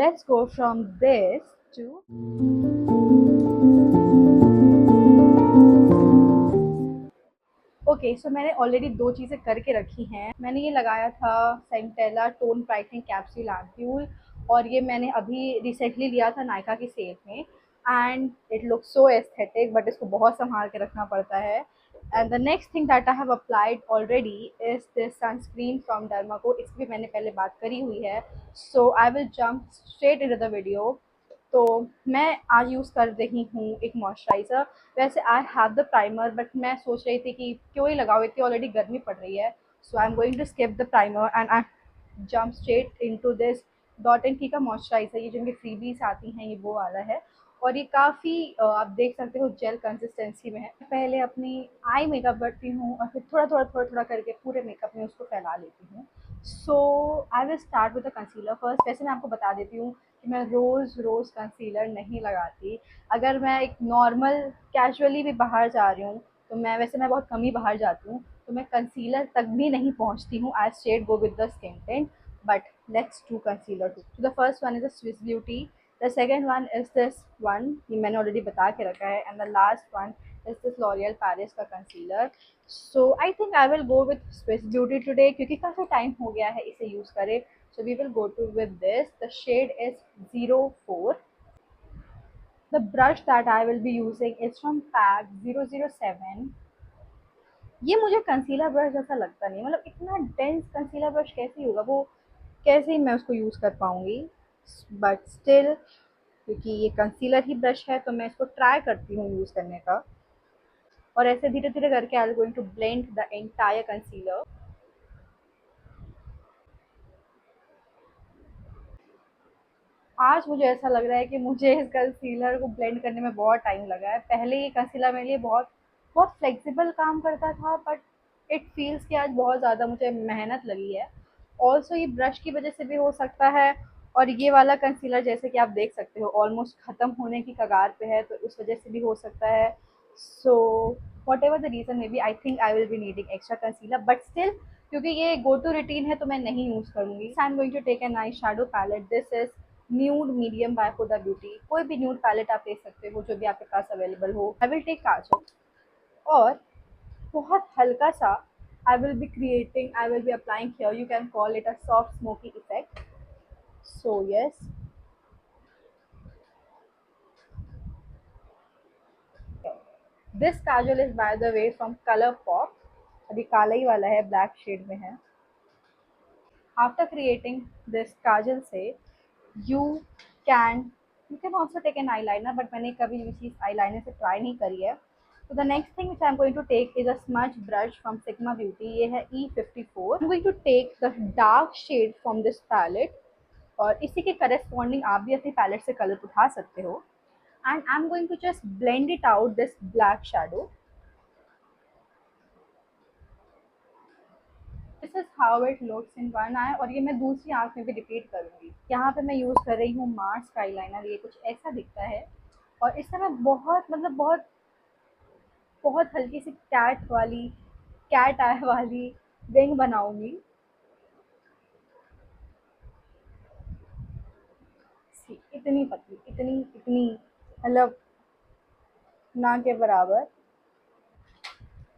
Let's go from this to okay so मैंने already दो चीज़ें करके रखी हैं। मैंने ये लगाया था Centella tone brightening capsule ampoule, और ये मैंने अभी रिसेंटली लिया था नायका की सेल में, and it look so aesthetic, but इसको बहुत संभाल के रखना पड़ता है। And the next thing that I have applied already is this sunscreen from Dermaco. इसकी भी मैंने पहले बात करी हुई है, so I will jump straight into the video. तो मैं आज यूज़ कर रही हूँ एक मॉइस्चराइज़र। वैसे I have the primer, but मैं सोच रही थी कि क्यों ही लगाओ, इतनी ऑलरेडी गर्मी पड़ रही है। So I am going to skip the primer and I jump straight into this dot and key का मॉइस्चराइज़र। ये जिनकी फ्रीबीज आती हैं ये वो वाला है, और ये काफ़ी आप देख सकते हो जेल कंसिस्टेंसी में है। पहले अपनी आई मेकअप करती हूँ और फिर थोड़ा थोड़ा थोड़ा थोड़ा करके पूरे मेकअप में उसको फैला लेती हूँ। So I will start with the concealer first. वैसे मैं आपको बता देती हूँ कि मैं रोज़ रोज़ कंसीलर नहीं लगाती। अगर मैं एक नॉर्मल कैजुअली भी बाहर जा रही हूँ, तो मैं बहुत कम ही बाहर जाती हूँ, तो मैं कंसीलर तक भी नहीं पहुँचती हूँ। I straight go with the skin tint, but let's do concealer too. तो the first one is the Swiss Beauty, the second one is this one, ये मैंने ऑलरेडी बता के रखा है, and the last one is this L'Oreal Paris का concealer. So I think I will go with Swiss Beauty today, क्योंकि काफ़ी time हो गया है इसे यूज़ करे। So we will go to with this. The shade is 04. The brush that I will be using is from PAC 007. ये मुझे concealer brush जैसा लगता नहीं, मतलब इतना डेंस कंसीलर ब्रश कैसे होगा वो, कैसे ही मैं उसको यूज़ कर पाऊँगी। बट स्टिल, क्योंकि ये कंसीलर ही ब्रश है तो मैं इसको ट्राई करती हूँ यूज़ करने का, और ऐसे धीरे धीरे करके I am going to blend the entire concealer. आज मुझे ऐसा लग रहा है कि मुझे इस कंसीलर को ब्लेंड करने में बहुत टाइम लगा है। पहले ये कंसीलर मेरे लिए बहुत बहुत फ्लेक्सिबल काम करता था, बट इट फील्स कि आज बहुत ज़्यादा मुझे मेहनत लगी है। ऑल्सो ये ब्रश की वजह से भी हो सकता है, और ये वाला कंसीलर जैसे कि आप देख सकते हो ऑलमोस्ट ख़त्म होने की कगार पे है, तो उस वजह से भी हो सकता है। So whatever the reason may be, I think I will be needing extra concealer, but still क्योंकि ये गो टू रूटीन है तो मैं नहीं यूज़ करूँगी। I am going to take an eyeshadow palette. This is nude medium by Huda Beauty. कोई भी nude palette आप ले सकते हो जो भी आपके पास अवेलेबल हो। आई विल टेक काजल, और बहुत हल्का सा आई will be applying here, you can call it a soft smoky effect. So yes, this Kajal is by the way from Colour pop, अभी काला ही वाला है, ब्लैक शेड में है। आफ्टर क्रिएटिंग दिस काजल से you can you can also take an eyeliner, but मैंने कभी भी चीज़ आई लाइनर से ट्राई नहीं करी है। तो the next thing which I am going to take is a smudge brush from Sigma Beauty. ये है E54। I am going to take the dark shade from this palette, और इसी के करेस्पॉन्डिंग आप भी अपनी पैलेट से कलर उठा सकते हो, and I am going to just blend it out this black shadow. This is how it looks in one eye, और ये मैं दूसरी आंख में भी रिपीट करूंगी। यहाँ पे मैं यूज़ कर रही हूँ मार्स का आईलाइनर, ये कुछ ऐसा दिखता है, और इससे मैं बहुत मतलब बहुत बहुत हल्की सी कैट आई वाली विंग बनाऊंगी। इतनी पतली, इतनी इतनी, मतलब ना के बराबर।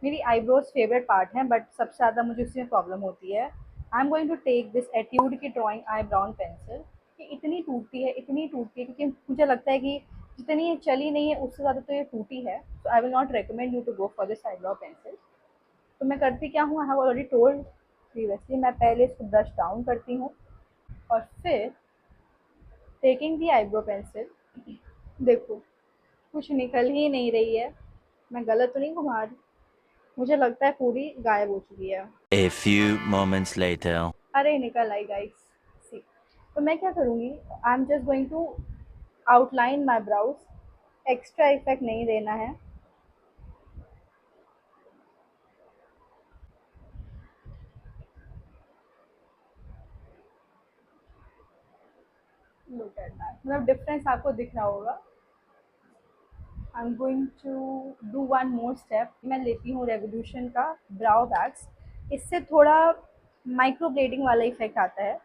मेरी आईब्रोज फेवरेट पार्ट है, बट सबसे ज़्यादा मुझे उसमें प्रॉब्लम होती है। I am going to take this Etude की ड्राइंग आई ब्राउन पेंसिल। ये इतनी टूटती है, क्योंकि मुझे लगता है कि जितनी ये चली नहीं है उससे ज़्यादा तो ये टूटी है। So I will not recommend you to go for this eyebrow pencil. तो मैं करती क्या हूँ, I have already told previously, मैं पहले इसको ब्रश डाउन करती हूँ, और फिर टेकिंग दी आईब्रो पेंसिल, देखो कुछ निकल ही नहीं रही है। मैं गलत तो नहीं घुमा रही? मुझे लगता है पूरी गायब हो चुकी है। A few moments later. अरे निकल आई गाइस, सी। तो मैं क्या करूँगी, I am just going to outline my brows. Extra effect नहीं देना है। लुक एट दैट, मतलब डिफरेंस आपको दिख रहा होगा। I am going to do one more step. मैं लेती हूँ रेवोल्यूशन का ब्राउ वैक्स। इससे थोड़ा माइक्रो ब्लेडिंग वाला इफेक्ट आता है।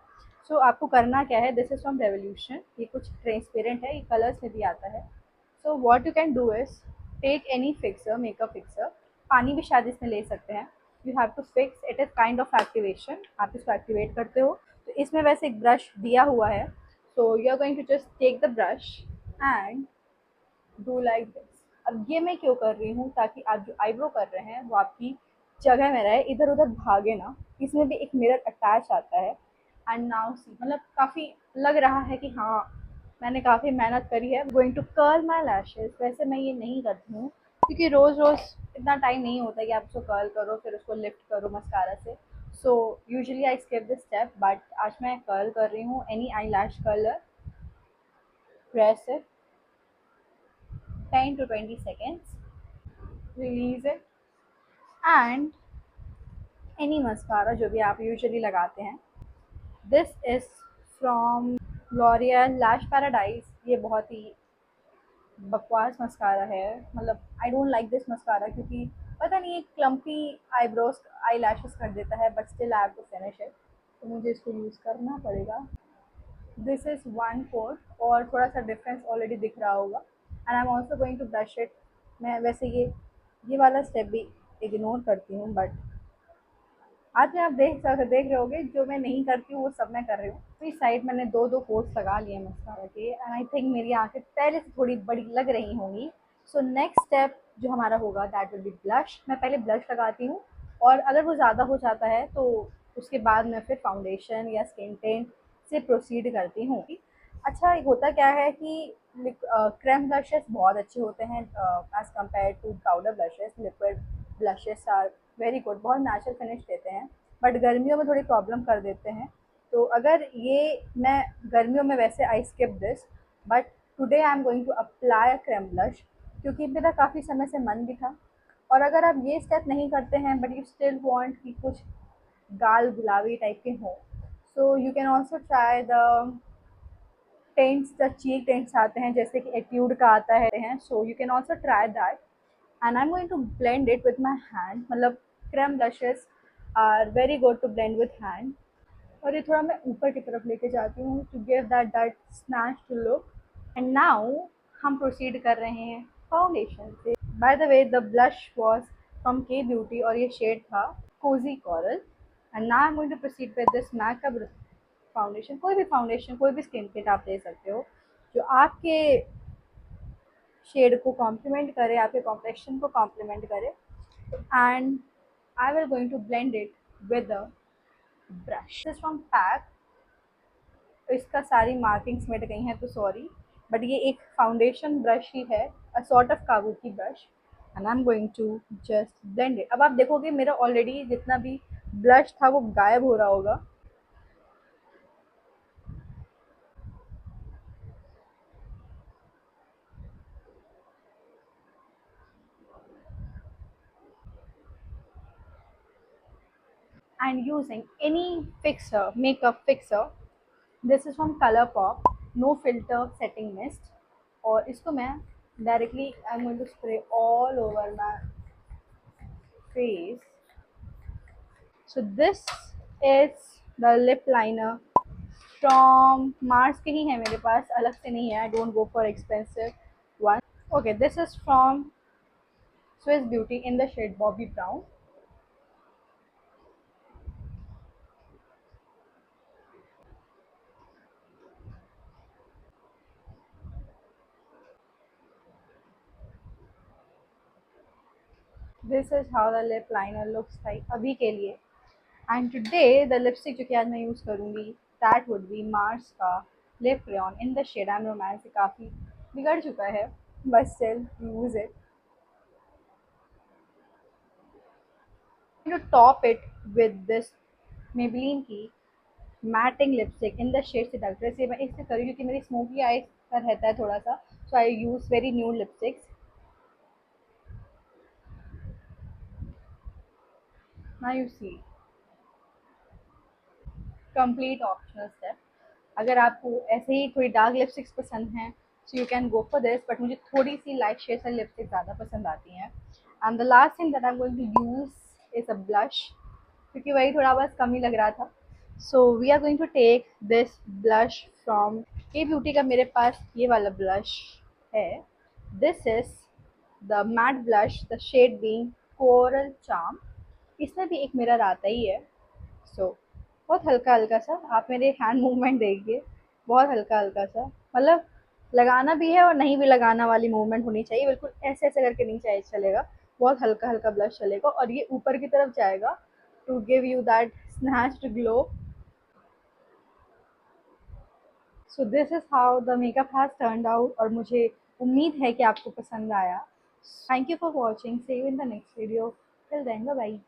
सो आपको करना क्या है, दिस इज़ फ्रॉम रेवोल्यूशन, ये कुछ ट्रांसपेरेंट है, ये कलर्स में भी आता है। So what you can do is take any fixer, makeup fixer, पानी भी शायद इसमें ले सकते हैं। You have to fix, it is kind of activation, आप इसको एक्टिवेट करते हो। तो इसमें वैसे एक ब्रश दिया हुआ है, so you are going to just take the brush and do like this. अब ये मैं क्यों कर रही हूँ, ताकि आप जो आईब्रो कर रहे हैं वो आपकी जगह में रहे, इधर उधर भागे ना। इसमें भी एक मिरर अटैच आता है। एंड नाउ सी, मतलब काफ़ी लग रहा है कि हाँ मैंने काफ़ी मेहनत करी है। Going to curl my lashes. वैसे मैं ये नहीं करती हूँ क्योंकि रोज़ रोज़ इतना टाइम नहीं होता कि आप उसको कर्ल करो फिर उसको लिफ्ट करो मस्कारा से। So usually I skip this step, but आज मैं कर्ल कर रही हूँ any eyelash curler. Press it 10 to 20 seconds, release it, and any mascara जो भी आप यूजुअली लगाते हैं। This is from L'Oréal lash paradise. ये बहुत ही बकवास मस्कारा है, मतलब I don't like this mascara क्योंकि पता नहीं एक क्लम्पी आईब्रोज आई लैशेस कर देता है, but still I have to finish it, तो मुझे इसको यूज़ करना पड़ेगा। दिस इज़ 1/4 और थोड़ा सा डिफरेंस ऑलरेडी दिख रहा होगा। And I am also going to brush it. मैं वैसे ये वाला स्टेप भी इग्नोर करती हूँ, बट आज में आप देख रहे होगे जो मैं नहीं करती हूँ वो सब मैं कर रही हूँ। तो इस साइड मैंने दो दो कोट्स लगा लिए मस्कारा के, एंड आई थिंक मेरी आंखें पहले से थोड़ी बड़ी लग रही होंगी। सो नेक्स्ट स्टेप जो हमारा होगा दैट विल बी ब्लश। मैं पहले ब्लश लगाती हूँ, और अगर वो ज़्यादा हो जाता है तो उसके बाद मैं फिर फाउंडेशन या स्किन टेंट से प्रोसीड करती हूँ। अच्छा, होता क्या है कि क्रेम ब्लशेस बहुत अच्छे होते हैं as compare to powder blushes. Liquid blushes are very good, बहुत नेचुरल फिनिश देते हैं, बट गर्मियों में थोड़ी प्रॉब्लम कर देते हैं। तो अगर ये मैं गर्मियों में वैसे I skip this, but today I am going to apply a cream blush क्योंकि मेरा काफ़ी समय से मन भी था। और अगर आप ये स्टेप नहीं करते हैं बट यू स्टिल वांट कि कुछ गाल गुलाबी टाइप के हों, so you can also try the tints, the cheek tints आते हैं जैसे कि एट्यूड का आता है, so you can also try that. And I am going to blend it with my hand, मतलब cream blushes are very good to blend with hand. और ये थोड़ा मैं ऊपर की तरफ लेके जाती हूँ to give that snatch to look. And now हम प्रोसीड कर रहे हैं फाउंडेशन से। By the way the blush was from K beauty और ये शेड था cozy coral. And now I am going to proceed with this makeup foundation. कोई भी फाउंडेशन, कोई भी स्किन किट आप ले सकते हो जो आपके शेड को कॉम्प्लीमेंट करे, आपके कॉम्प्लेक्शन को कॉम्प्लीमेंट करे। And I will going to blend it with a brush. This from pack. इसका सारी मार्किंग्स मिट गई हैं तो सॉरी, बट ये एक फाउंडेशन ब्रश ही है, a sort of kabuki brush. And I am going to just blend it. अब आप देखोगे मेरा ऑलरेडी जितना भी ब्लश था वो गायब हो रहा होगा। And using any fixer, makeup fixer, this is from Colour Pop no filter setting mist. और इसको मैं directly I am going to spray all over my face. So this is the lip liner from Mars के ही है मेरे पास, अलग से नहीं है। I don't go for expensive one. Okay, this is from Swiss Beauty in the shade Bobbi Brown. This is how the lip liner looks like अभी के लिए। एंड टुडे द लिपस्टिक जो कि आज मैं यूज़ करूँगी दैट वुड बी मार्स का lip crayon in the shade I am romance. से काफ़ी बिगड़ चुका है, but still use it to top it with this Maybelline की matte ink lipstick in the shade seductress. ये मैं इससे करी क्योंकि मेरी स्मोकी आई का रहता है थोड़ा सा, so I use very new lipsticks. Now you see, complete optional step. अगर आपको ऐसे ही थोड़ी डार्क लिपस्टिक्स पसंद हैं so you can go for this, but मुझे थोड़ी सी लाइट शेड्स वाली लिपस्टिक ज़्यादा पसंद आती हैं। And the last thing that I am going to use is a blush, क्योंकि वही थोड़ा बस कम ही लग रहा था। So we are going to take this blush from K Beauty का। मेरे पास ये वाला ब्लश है। This is the matte blush, the shade being coral charm. इसमें भी एक मिरर आता ही है। सो बहुत हल्का हल्का सा, आप मेरे हैंड मूवमेंट देखिए, बहुत हल्का हल्का सा, मतलब लगाना भी है और नहीं भी लगाना वाली मूवमेंट होनी चाहिए। बिल्कुल ऐसे ऐसे करके नहीं चाहिए चलेगा, बहुत हल्का हल्का ब्लश चलेगा और ये ऊपर की तरफ जाएगा to give you that snatched glow. So this is how the makeup has turned out और मुझे उम्मीद है कि आपको पसंद आया। Thank you for watching, see you in the next video, till then bye bye.